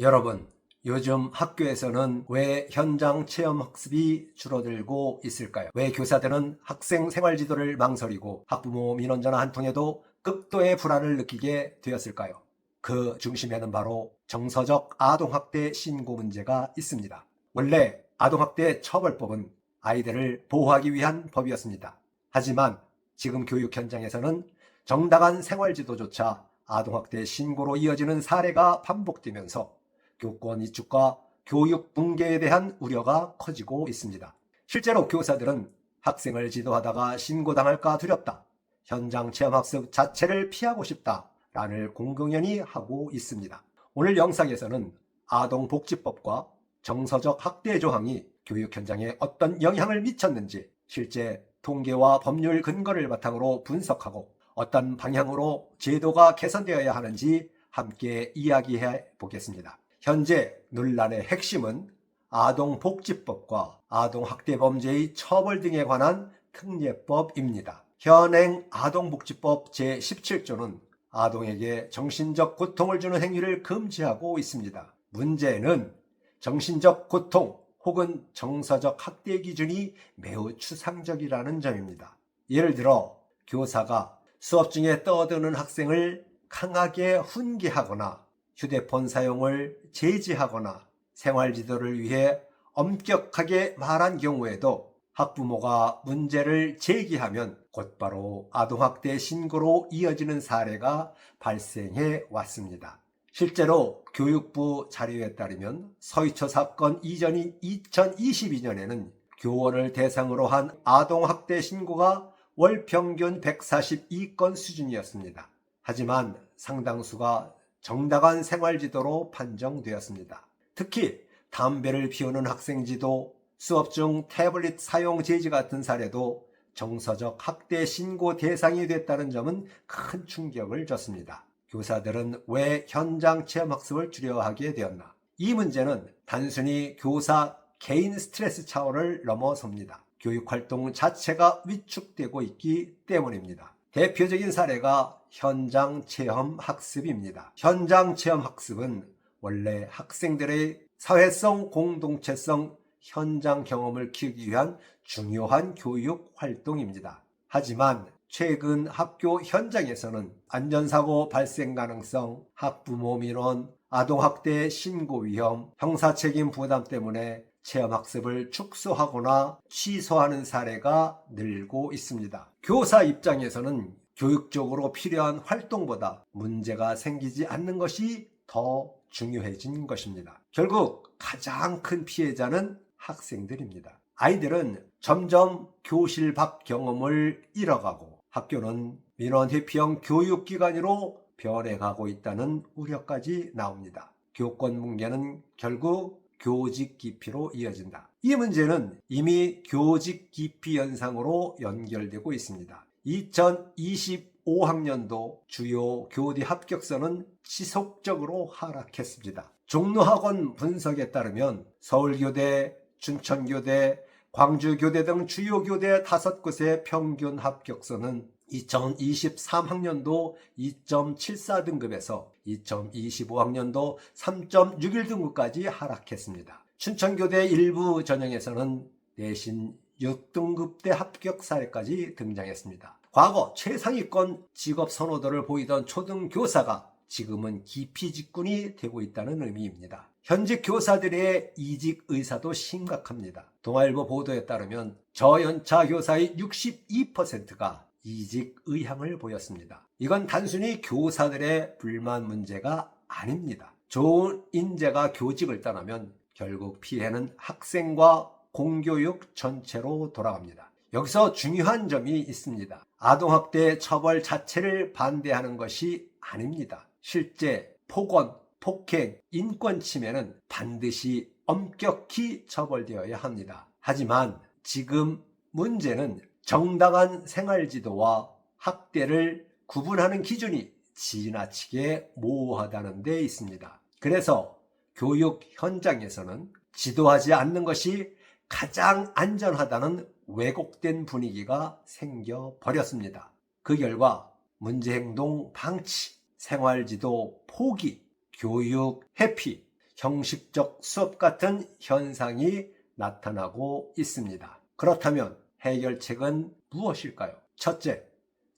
여러분, 요즘 학교에서는 왜 현장 체험 학습이 줄어들고 있을까요? 왜 교사들은 학생 생활 지도를 망설이고 학부모 민원 전화 한 통에도 극도의 불안을 느끼게 되었을까요? 그 중심에는 바로 정서적 아동학대 신고 문제가 있습니다. 원래 아동학대 처벌법은 아이들을 보호하기 위한 법이었습니다. 하지만 지금 교육 현장에서는 정당한 생활 지도조차 아동학대 신고로 이어지는 사례가 반복되면서 교권 위축과 교육 붕괴에 대한 우려가 커지고 있습니다. 실제로 교사들은 학생을 지도하다가 신고당할까 두렵다, 현장 체험학습 자체를 피하고 싶다라는 공공연히 하고 있습니다. 오늘 영상에서는 아동복지법과 정서적 학대 조항이 교육 현장에 어떤 영향을 미쳤는지 실제 통계와 법률 근거를 바탕으로 분석하고 어떤 방향으로 제도가 개선되어야 하는지 함께 이야기해 보겠습니다. 현재 논란의 핵심은 아동복지법과 아동학대범죄의 처벌 등에 관한 특례법입니다. 현행 아동복지법 제17조는 아동에게 정신적 고통을 주는 행위를 금지하고 있습니다. 문제는 정신적 고통 혹은 정서적 학대 기준이 매우 추상적이라는 점입니다. 예를 들어 교사가 수업 중에 떠드는 학생을 강하게 훈계하거나 휴대폰 사용을 제지하거나 생활 지도를 위해 엄격하게 말한 경우에도 학부모가 문제를 제기하면 곧바로 아동학대 신고로 이어지는 사례가 발생해 왔습니다. 실제로 교육부 자료에 따르면 서희초 사건 이전인 2022년에는 교원을 대상으로 한 아동학대 신고가 월 평균 142건 수준이었습니다. 하지만 상당수가 정당한 생활지도로 판정되었습니다. 특히 담배를 피우는 학생 지도, 수업 중 태블릿 사용 제지 같은 사례도 정서적 학대 신고 대상이 됐다는 점은 큰 충격을 줬습니다. 교사들은 왜 현장 체험 학습을 줄여하게 되었나? 이 문제는 단순히 교사 개인 스트레스 차원을 넘어섭니다. 교육활동 자체가 위축되고 있기 때문입니다. 대표적인 사례가 현장 체험 학습입니다. 현장 체험 학습은 원래 학생들의 사회성, 공동체성, 현장 경험을 키우기 위한 중요한 교육 활동입니다. 하지만 최근 학교 현장에서는 안전사고 발생 가능성, 학부모 민원, 아동학대 신고 위험, 형사책임 부담 때문에 체험학습을 축소하거나 취소하는 사례가 늘고 있습니다. 교사 입장에서는 교육적으로 필요한 활동보다 문제가 생기지 않는 것이 더 중요해진 것입니다. 결국 가장 큰 피해자는 학생들입니다. 아이들은 점점 교실 밖 경험을 잃어가고 학교는 민원 회피형 교육기관으로 변해가고 있다는 우려까지 나옵니다. 교권 붕괴는 결국 교직 기피로 이어진다. 이 문제는 이미 교직 기피 현상으로 연결되고 있습니다. 2025학년도 주요 교대 합격선은 지속적으로 하락했습니다. 종로학원 분석에 따르면 서울교대, 춘천교대, 광주교대 등 주요 교대 5곳의 평균 합격선은 2023학년도 2.74등급에서 2025학년도 3.61등급까지 하락했습니다. 춘천교대 일부 전형에서는 내신 6등급대 합격 사례까지 등장했습니다. 과거 최상위권 직업 선호도를 보이던 초등교사가 지금은 기피직군이 되고 있다는 의미입니다. 현직 교사들의 이직 의사도 심각합니다. 동아일보 보도에 따르면 저연차 교사의 62%가 이직 의향을 보였습니다. 이건 단순히 교사들의 불만 문제가 아닙니다. 좋은 인재가 교직을 떠나면 결국 피해는 학생과 공교육 전체로 돌아갑니다. 여기서 중요한 점이 있습니다. 아동학대 처벌 자체를 반대하는 것이 아닙니다. 실제 폭언, 폭행, 인권 침해는 반드시 엄격히 처벌되어야 합니다. 하지만 지금 문제는 정당한 생활지도와 학대를 구분하는 기준이 지나치게 모호하다는 데 있습니다. 그래서 교육 현장에서는 지도하지 않는 것이 가장 안전하다는 왜곡된 분위기가 생겨버렸습니다. 그 결과 문제행동 방치, 생활지도 포기, 교육 회피, 형식적 수업 같은 현상이 나타나고 있습니다. 그렇다면 해결책은 무엇일까요? 첫째,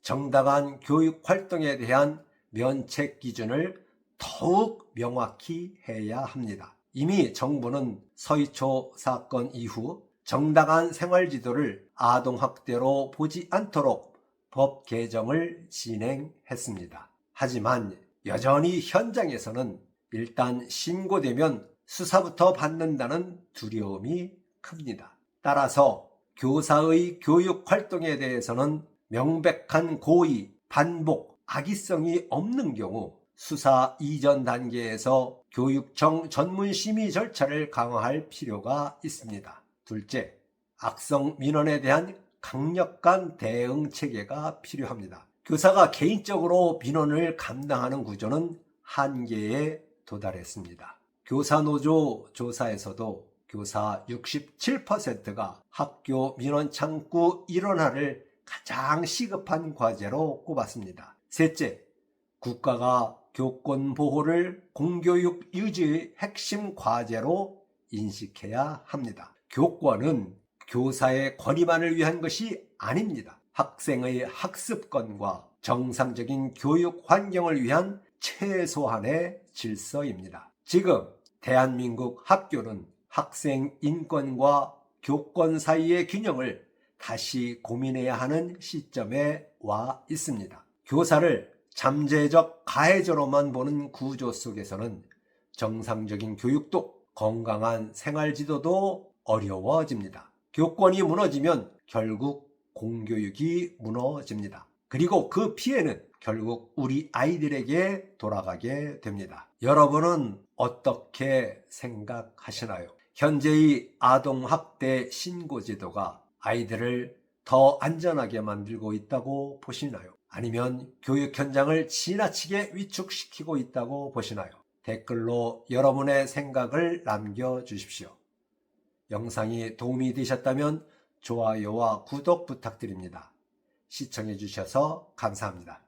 정당한 교육 활동에 대한 면책 기준을 더욱 명확히 해야 합니다. 이미 정부는 서희초 사건 이후 정당한 생활지도를 아동학대로 보지 않도록 법 개정을 진행했습니다. 하지만 여전히 현장에서는 일단 신고되면 수사부터 받는다는 두려움이 큽니다. 따라서 교사의 교육 활동에 대해서는 명백한 고의, 반복, 악의성이 없는 경우 수사 이전 단계에서 교육청 전문심의 절차를 강화할 필요가 있습니다. 둘째, 악성 민원에 대한 강력한 대응 체계가 필요합니다. 교사가 개인적으로 민원을 감당하는 구조는 한계에 도달했습니다. 교사노조 조사에서도 교사 67%가 학교 민원 창구 일원화를 가장 시급한 과제로 꼽았습니다. 셋째, 국가가 교권 보호를 공교육 유지의 핵심 과제로 인식해야 합니다. 교권은 교사의 권위만을 위한 것이 아닙니다. 학생의 학습권과 정상적인 교육 환경을 위한 최소한의 질서입니다. 지금 대한민국 학교는 학생 인권과 교권 사이의 균형을 다시 고민해야 하는 시점에 와 있습니다. 교사를 잠재적 가해자로만 보는 구조 속에서는 정상적인 교육도 건강한 생활지도도 어려워집니다. 교권이 무너지면 결국 공교육이 무너집니다. 그리고 그 피해는 결국 우리 아이들에게 돌아가게 됩니다. 여러분은 어떻게 생각하시나요? 현재의 아동학대 신고제도가 아이들을 더 안전하게 만들고 있다고 보시나요? 아니면 교육 현장을 지나치게 위축시키고 있다고 보시나요? 댓글로 여러분의 생각을 남겨주십시오. 영상이 도움이 되셨다면 좋아요와 구독 부탁드립니다. 시청해 주셔서 감사합니다.